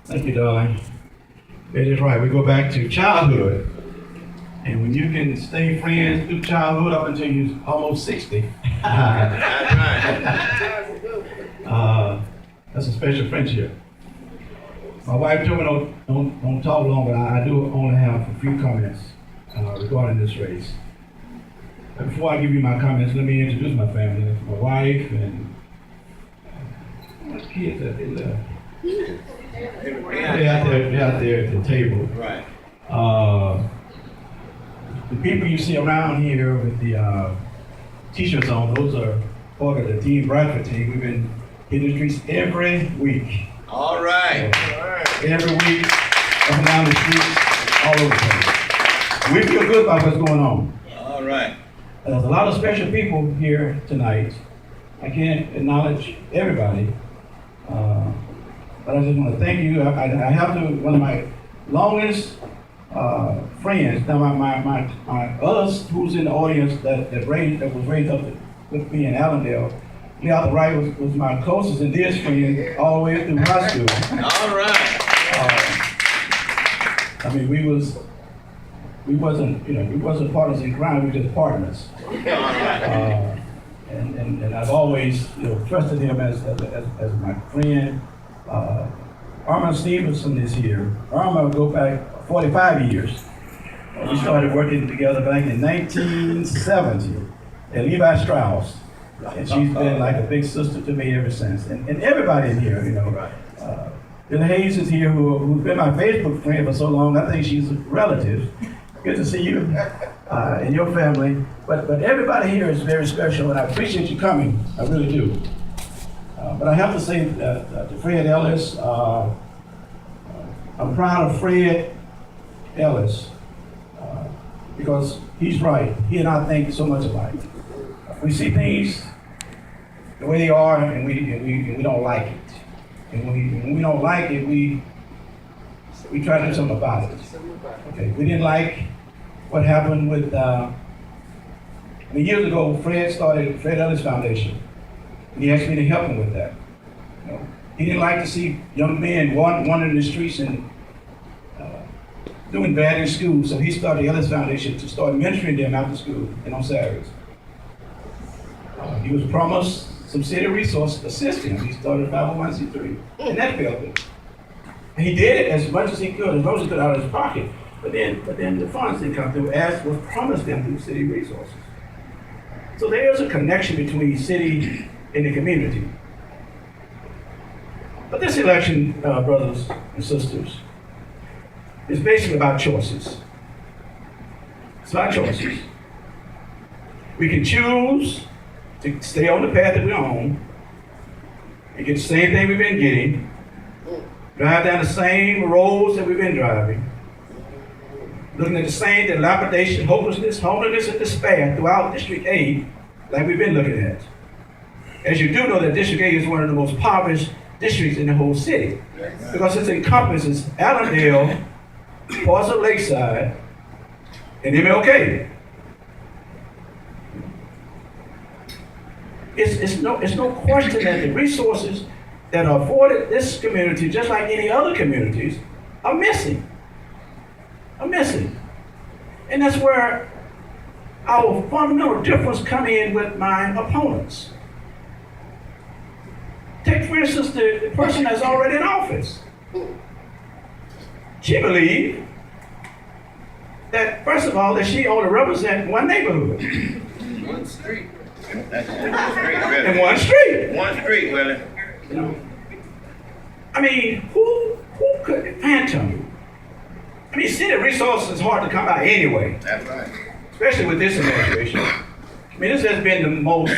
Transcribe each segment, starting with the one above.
Thank you, darling. It is right. We go back to childhood. And when you can stay friends through childhood up until you're almost 60, that's a special friendship. My wife told me don't talk long, but I do only have a few comments regarding this race. But before I give you my comments, let me introduce my family. My wife and how much kids that they left? They're out there at the table. Right. The people you see around here with the t-shirts on, those are part of the Willie Bradford team. We've been hitting the streets every week. All right. Every week, up and down the streets, all over the place. We feel good about what's going on. All right. There's a lot of special people here tonight. I can't acknowledge everybody, but I just want to thank you. I have to, one of my longest friends, now my others who's in the audience that was raised up with me in Allendale, Leon Wright was my closest and dearest friend all the way through high school. All right. I mean, we wasn't partners in crime, we were just partners. And I've always trusted him as my friend. Armand Stevenson is here. Armand will go back 45 years. We started working together back in 1970 at Levi Strauss. And she's been like a big sister to me ever since. And everybody in here, Bill Hayes is here, who's been my Facebook friend for so long. I think she's a relative. Good to see you and your family. But everybody here is very special, and I appreciate you coming. I really do. But I have to say to Fred Ellis, I'm proud of Fred Ellis because he's right. He and I think so much alike. We see things the way they are, and we don't like it. And when we don't like it, we try to do something about it. Okay, we didn't like what happened with, years ago, Fred started Fred Ellis Foundation. And he asked me to help him with that. He didn't like to see young men wandering the streets and doing bad in school, so he started the Ellis Foundation to start mentoring them after school and on Saturdays. He was promised some city resources to assist him. He started 501c3, and that failed him. And he did it as much as he could, as much as he could out of his pocket. But then the funds didn't come through as was promised them through city resources. So there is a connection between city and the community. But this election, brothers and sisters, is basically about choices. It's about choices. We can choose to stay on the path that we're on and get the same thing we've been getting, drive down the same roads that we've been driving, looking at the same dilapidation, hopelessness, homelessness, and despair throughout District 8 like we've been looking at. As you do know that District 8 is one of the most impoverished districts in the whole city because it encompasses Allendale, parts of Lakeside, and MLK. It's no question that the resources that are afforded this community, just like any other communities, are missing. And that's where our fundamental difference come in with my opponents. Take, for instance, the person that's already in office. She believed that, first of all, that she only represents one neighborhood. One street. That's one street, really. And one street. One street, Willie. I mean, who could phantom? I mean, city resources is hard to come by anyway. That's right. Especially with this administration. I mean, this has been the most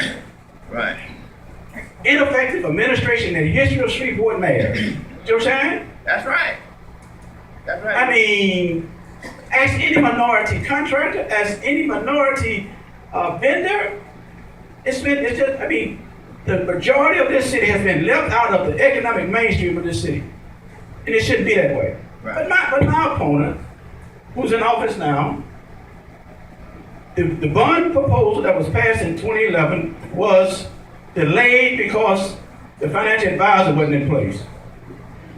ineffective administration in the history of Shreveport mayor. You know what I'm saying? That's right. That's right. I mean, ask any minority contractor, ask any minority vendor. The majority of this city has been left out of the economic mainstream of this city. And it shouldn't be that way. Right. But my opponent, who's in office now, the bond proposal that was passed in 2011 was delayed because the financial advisor wasn't in place.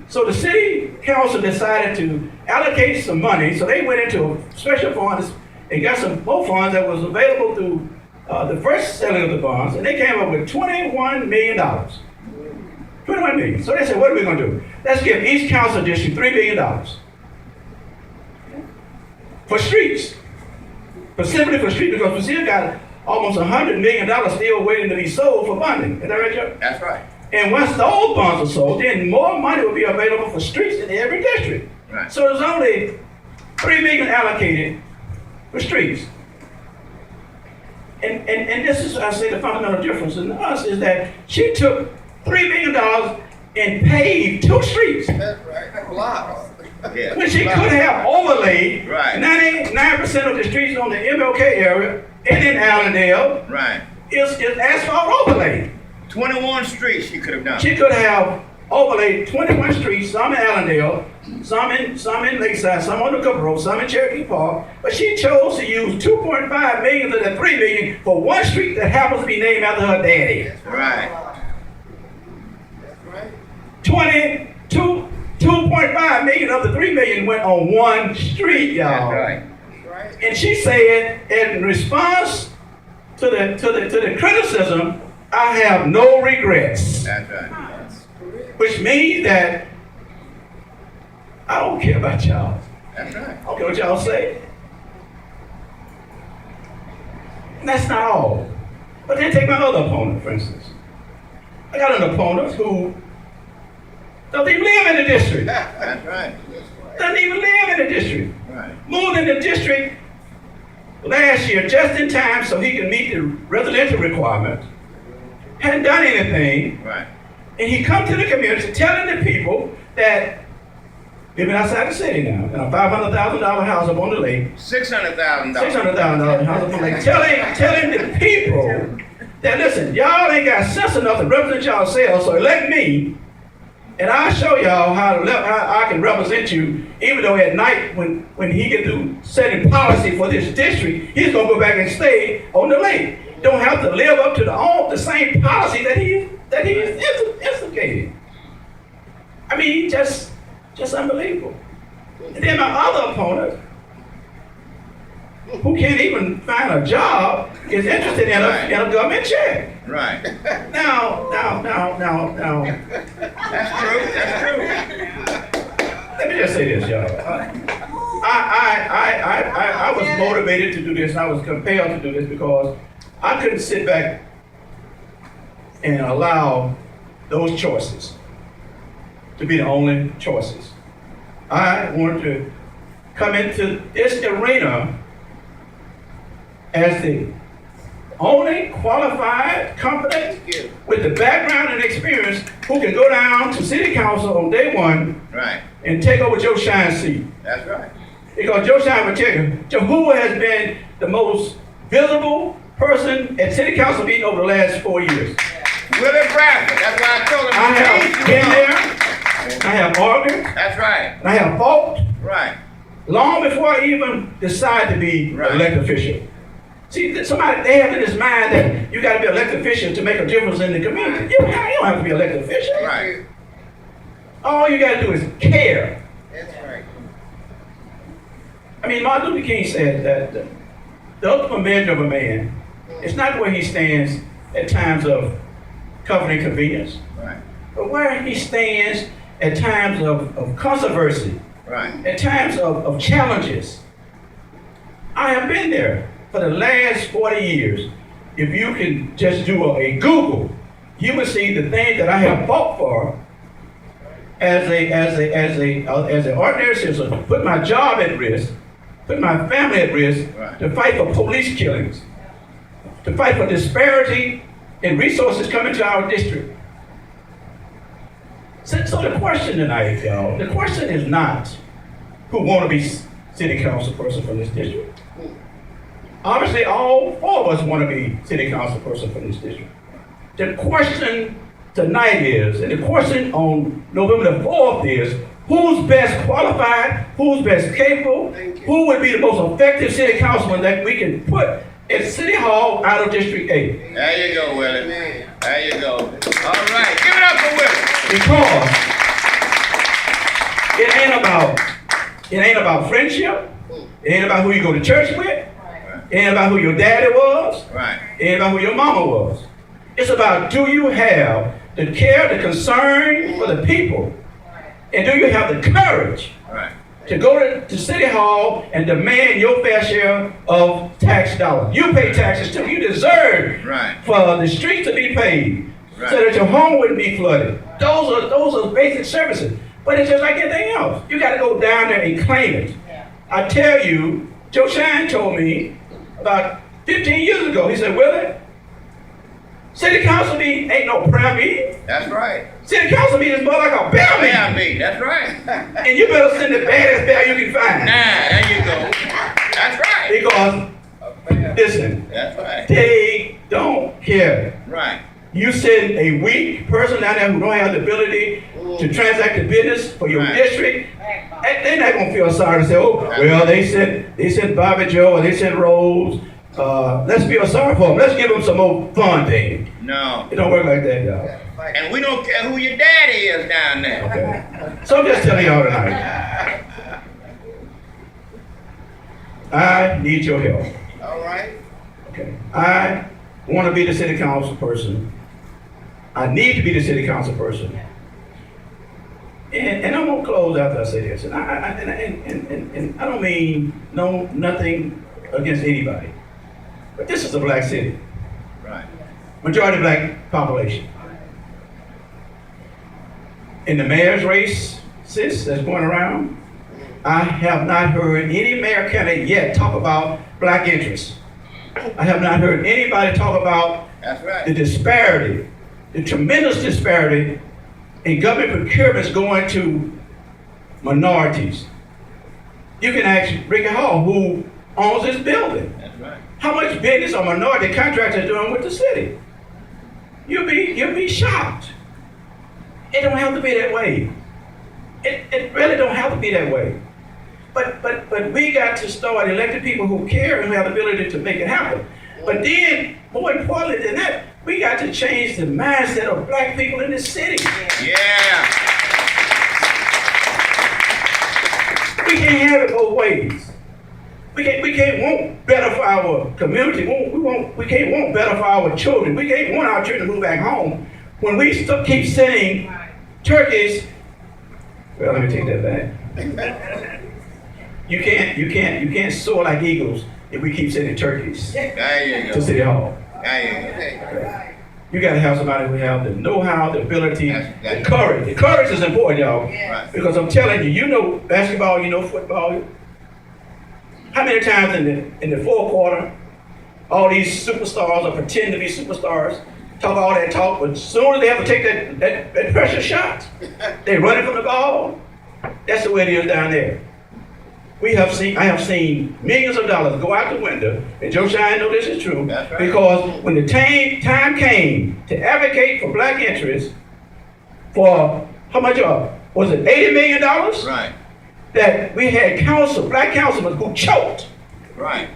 So the city council decided to allocate some money, so they went into a special fund and got some more funds that was available through the first selling of the bonds, and they came up with $21 million. $21 million. So they said, what are we going to do? Let's give each council district $3 million for streets. Specifically for streets, because we still got almost $100 million still waiting to be sold for bonding. Is that right, Joe? That's right. And once those bonds are sold, then more money will be available for streets in every district. Right. So there's only $3 million allocated for streets. And this is, I say, the fundamental difference in us is that she took $3 million and paved 2 streets. That's right. A lot. Yeah. When she could have overlaid Right. 99% of the streets on the MLK area and in Allendale Right. is asphalt overlaid. 21 streets she could have done. She could have overlaid 21 streets, some in Allendale, some in Lakeside, some on the Cooper Road, some in Cherokee Park, but she chose to use $2.5 million of the $3 million for one street that happens to be named after her daddy. Right. That's right. 2.5 million of the $3 million went on one street, y'all. That's right. That's right. And she said, in response to the criticism, I have no regrets. That's right. Which means that I don't care about y'all. That's right. I don't care what y'all say. And that's not all. But then take my other opponent, for instance. I got an opponent who doesn't even live in the district. That's right. Doesn't even live in the district. Right. Moved in the district last year just in time so he can meet the residential requirements. Hadn't done anything. Right. And he come to the community telling the people that living outside the city now, in a $500,000 house up on the lake, $600,000. $600,000 house up on the lake, telling the people that, listen, y'all ain't got sense enough to represent yourselves, so elect me, and I'll show y'all how I can represent you, even though at night when he get through setting policy for this district, he's gonna go back and stay on the lake. Don't have to live up to the same policy that he instigated. I mean, just unbelievable. And then my other opponent, who can't even find a job, is interested in a government check. Right. Now. That's true. That's true. Let me just say this, y'all. I was motivated to do this, and I was compelled to do this because I couldn't sit back and allow those choices to be the only choices. I wanted to come into this arena as the only qualified, competent, with the background and experience who can go down to city council on day one Right. and take over Joe Shine's seat. That's right. Because Joe Shine will tell you, who has been the most visible person at city council meeting over the last 4 years. Willie Bradford. That's why I told him. I have been there, I have argued, That's right. and I have fought Right. long before I even decided to be Right. elected official. See, they have in this mind that you got to be elected official to make a difference in the community. You don't have to be elected official. Right. All you got to do is care. That's right. I mean, Martin Luther King said that the ultimate measure of a man is not where he stands at times of comfort and convenience, Right. but where he stands at times of controversy, Right. at times of challenges. I have been there for the last 40 years. If you can just do a Google, you will see the things that I have fought for as an ordinary citizen, put my job at risk, put my family at risk, Right. to fight for police killings, to fight for disparity in resources coming to our district. So the question tonight, y'all, the question is not who want to be city council person from this district. Obviously, all 4 of us want to be city council person from this district. The question tonight is, and the question on November the 4th is, who's best qualified, who's best capable, who would be the most effective city councilman that we can put at City Hall out of District 8? There you go, Willie. There you go. All right. Give it up for Willie. Because It ain't about friendship. It ain't about who you go to church with. It ain't about who your daddy was. Right. It ain't about who your mama was. It's about, do you have the care, the concern for the people? And do you have the courage Right. to go to City Hall and demand your fair share of tax dollars? You pay taxes too. You deserve Right. for the streets to be paved, Right. so that your home wouldn't be flooded. Those are basic services. But it's just like anything else. You got to go down there and claim it. I tell you, Joe Shine told me about 15 years ago, he said, Willie, city council meeting ain't no prayer meeting. That's right. City council meeting is more like a bear Yeah, meeting. me. That's right. And you better send the baddest bear you can find. Nah, there you go. That's right. Because, listen, That's right. they don't care. Right. You send a weak person down there who don't have the ability to transact the business for your Right. district, they're not gonna feel sorry and say, oh, well, they sent Bobby Joe or they sent Rose. Let's feel sorry for them. Let's give them some more funding. No. It don't work like that, y'all. And we don't care who your daddy is down there. Okay. So I'm just telling y'all tonight, I need your help. All right. Okay. I want to be the city council person. I need to be the city council person. And I'm gonna close after I say this. And I don't mean nothing against anybody, but this is a black city, Right. majority black population. In the mayor's race, sis, that's going around, I have not heard any mayor candidate yet talk about black interests. I have not heard anybody talk about That's the right. disparity, the tremendous disparity in government procurements going to minorities. You can ask Ricky Hall, who owns this building, That's right. how much business a minority contractor is doing with the city. You'll be shocked. It don't have to be that way. It really don't have to be that way. But we got to start electing people who care and who have the ability to make it happen. But then, more importantly than that, we got to change the mindset of black people in this city. Yeah. We can't have it both ways. We can't want better for our community. We can't want better for our children. We can't want our children to move back home when we keep sending turkeys. Well, let me take that back. You can't soar like eagles if we keep sending turkeys There you to go. City Hall. There You got to have somebody who have the know-how, the ability, That's- the courage. The courage is important, y'all. you go. Right. Because I'm telling you, you know basketball, you know football. How many times in the fourth quarter, all these superstars or pretend to be superstars, talk all that talk, but as soon as they have to take that pressure shot, they running from the ball. That's the way it is down there. I have seen millions of dollars go out the window, and Joe Shine know this is true, That's right. because when the time came to advocate for black interests, for how much was it, $80 million? Right. That we had black councilmen who choked, Right.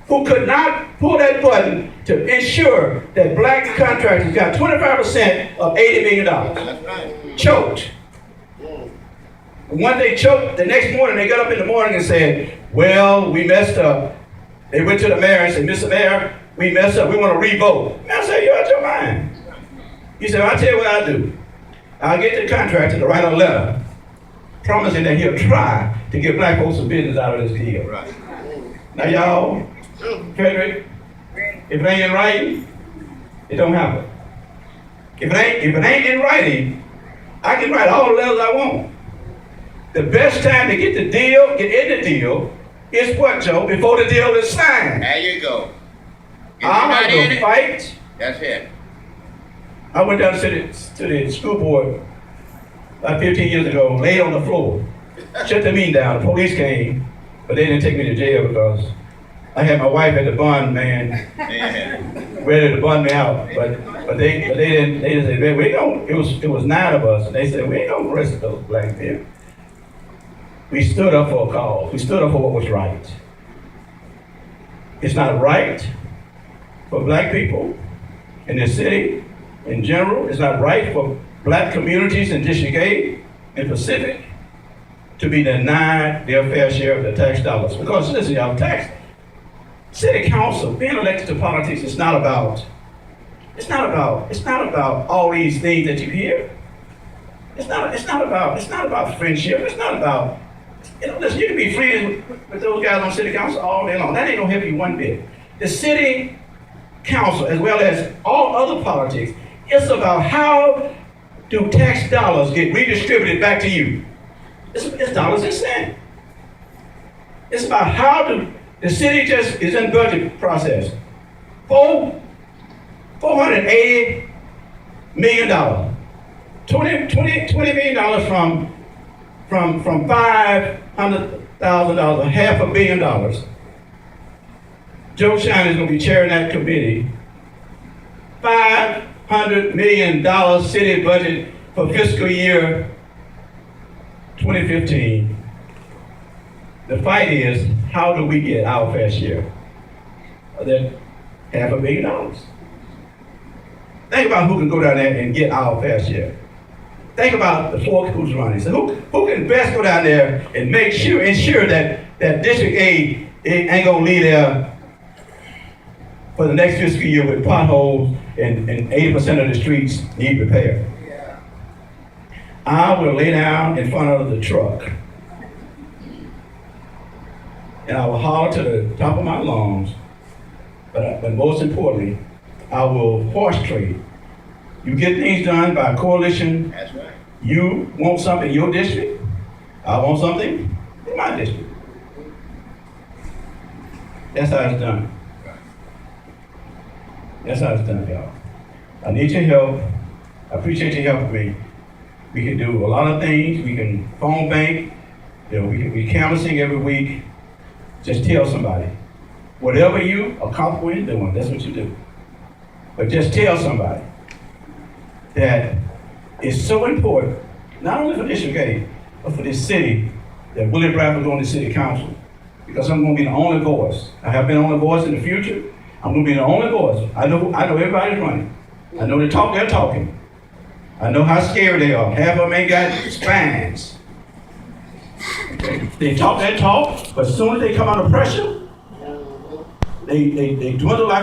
who could not pull that button to ensure that black contractors got 25% of $80 million. That's right. Choked. One day choked, the next morning they got up in the morning and said, well, we messed up. They went to the mayor and said, Mr. Mayor, we messed up, we want to re-vote. And I said, you're out your mind. He said, I'll tell you what I'll do. I'll get the contractor to write a letter promising that he'll try to get black folks some business out of this deal. Right. Now y'all, Frederick, if it ain't in writing, it don't happen. If it ain't in writing, I can write all the letters I want. The best time to get in the deal, is what, Joe? Before the deal is signed. There you go. If you're I'm not in gonna it, fight. that's it. I went down to the school board about 15 years ago, laid on the floor, shut the meeting down. The police came, but they didn't take me to jail because I had my wife at the bond man Yeah. ready to bond me out. But they didn't say, man, it was 9 of us, and they said, we ain't gonna arrest those black men. We stood up for a cause. We stood up for what was right. It's not right for black people in this city in general. It's not right for black communities in District 8 and Pacific to be denied their fair share of the tax dollars. Because listen, y'all, city council, being elected to politics is not about, it's not about all these things that you hear. It's not about friendship. It's not about, listen, you can be friends with those guys on city council all day long. That ain't gonna help you one bit. The city council, as well as all other politics, it's about how do tax dollars get redistributed back to you. It's dollars and cents. It's about how the city just is in budget process. $480 million. $20 million from $500,000, $500 million. Joe Shine is going to be chairing that committee. $500 million city budget for fiscal year 2015. The fight is, how do we get our fair share of that $500 million? Think about who can go down there and get our fair share. Think about the folk who's running. So who can best go down there and ensure that District 8 ain't gonna leave there for the next fiscal year with potholes and 80% of the streets need repair. Yeah. I will lay down in front of the truck and I will holler to the top of my lungs, but most importantly, I will horse trade. You get things done by coalition. That's right. You want something in your district, I want something in my district. That's how it's done. That's how it's done, y'all. I need your help. I appreciate your help with me. We can do a lot of things. We can phone bank. We canvassing every week. Just tell somebody. Whatever you are comfortable in doing, that's what you do. But just tell somebody that it's so important, not only for District 8, but for this city, that Willie Bradford going to city council. Because I'm going to be the only voice. I have been the only voice in the future. I'm going to be the only voice. I know everybody's running. I know they're talking. I know how scared they are. Half of them ain't got spines. They talk that talk, but as soon as they come under pressure, they dwindle like